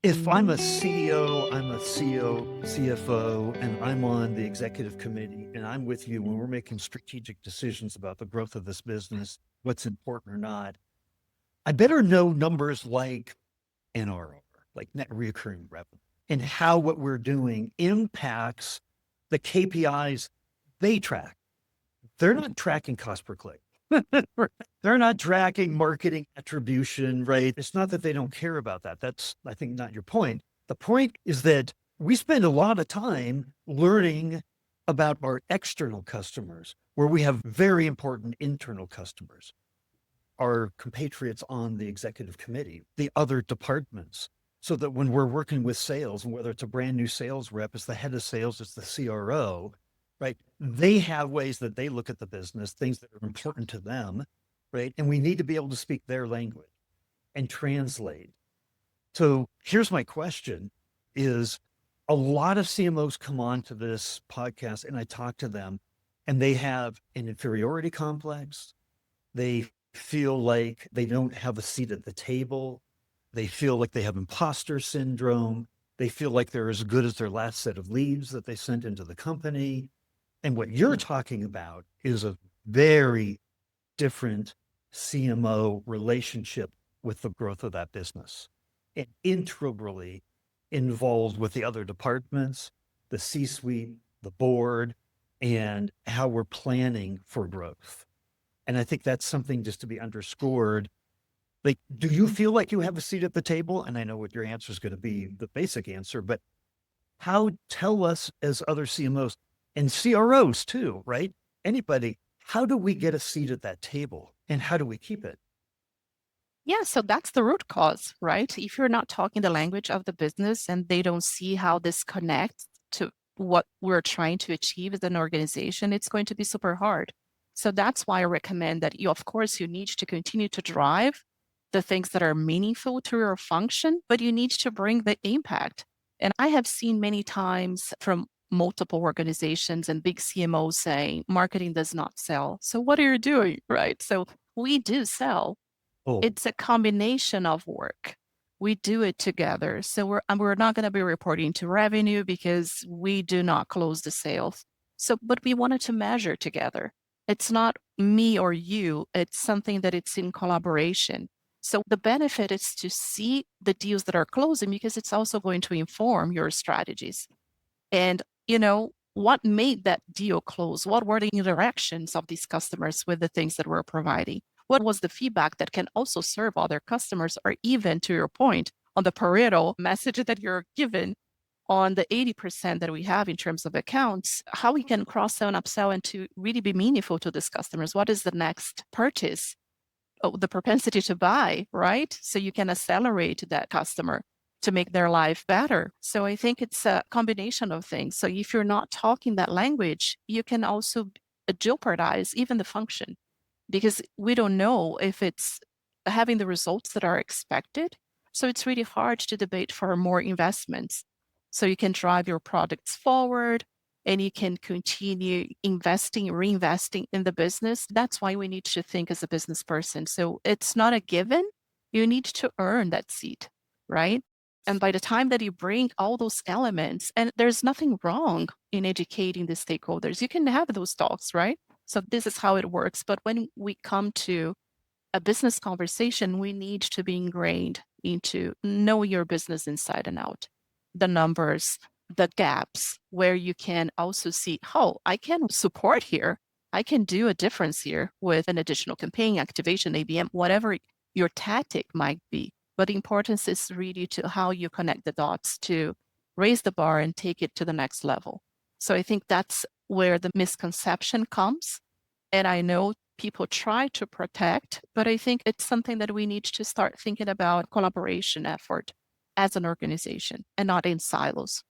If I'm a CEO, I'm a CEO, CFO, and I'm on the executive committee and I'm with you when we're making strategic decisions about the growth of this business, what's important or not, I better know numbers like NRR, like net recurring revenue, and how what we're doing impacts the KPIs they track. They're not tracking cost per click. They're not tracking marketing attribution, right? It's not that they don't care about that. That's, I think, not your point. The point is that we spend a lot of time learning about our external customers, where we have very important internal customers, our compatriots on the executive committee, the other departments, so that when we're working with sales, and whether it's a brand new sales rep, it's the head of sales, it's the CRO, right? They have ways that they look at the business, things that are important to them, right? And we need to be able to speak their language and translate. So here's my question is a lot of CMOs come on to this podcast and I talk to them and they have an inferiority complex. They feel like they don't have a seat at the table. They feel like they have imposter syndrome. They feel like they're as good as their last set of leads that they sent into the company. And what you're talking about is a very different CMO relationship with the growth of that business and integrally involved with the other departments, the C-suite, the board, and how we're planning for growth. And I think that's something just to be underscored. Like, do you feel like you have a seat at the table? And I know what your answer is going to be, the basic answer, but how tell us as other CMOs and CROs too, right? Anybody, how do we get a seat at that table and how do we keep it? Yeah, so that's the root cause, right? If you're not talking the language of the business and they don't see how this connects to what we're trying to achieve as an organization, it's going to be super hard. So that's why I recommend that you, of course, you need to continue to drive the things that are meaningful to your function, but you need to bring the impact. And I have seen many times from multiple organizations and big CMOs saying marketing does not sell. So what are you doing? Right. So we do sell. Oh, It's a combination of work. We do it together. So we're not going to be reporting to revenue because we do not close the sales. So, but we wanted to measure together. It's not me or you. It's something that it's in collaboration. So the benefit is to see the deals that are closing because it's also going to inform your strategies. And, what made that deal close? What were the interactions of these customers with the things that we're providing? What was the feedback that can also serve other customers, or even to your point on the Pareto message that you're given on the 80% that we have in terms of accounts, how we can cross sell and upsell and to really be meaningful to these customers? What is the next purchase? Oh, the propensity to buy, right? So you can accelerate that customer to make their life better. So I think it's a combination of things. So if you're not talking that language, you can also jeopardize even the function because we don't know if it's having the results that are expected. So it's really hard to debate for more investments. So you can drive your products forward and you can continue investing, reinvesting in the business. That's why we need to think as a business person. So it's not a given. You need to earn that seat, right? And by the time that you bring all those elements, and there's nothing wrong in educating the stakeholders, you can have those talks, right? So this is how it works. But when we come to a business conversation, we need to be ingrained into know your business inside and out, the numbers, the gaps, where you can also see, oh, I can support here. I can do a difference here with an additional campaign, activation, ABM, whatever your tactic might be. But the importance is really to how you connect the dots to raise the bar and take it to the next level. So I think that's where the misconception comes. And I know people try to protect, but I think it's something that we need to start thinking about collaboration effort as an organization and not in silos.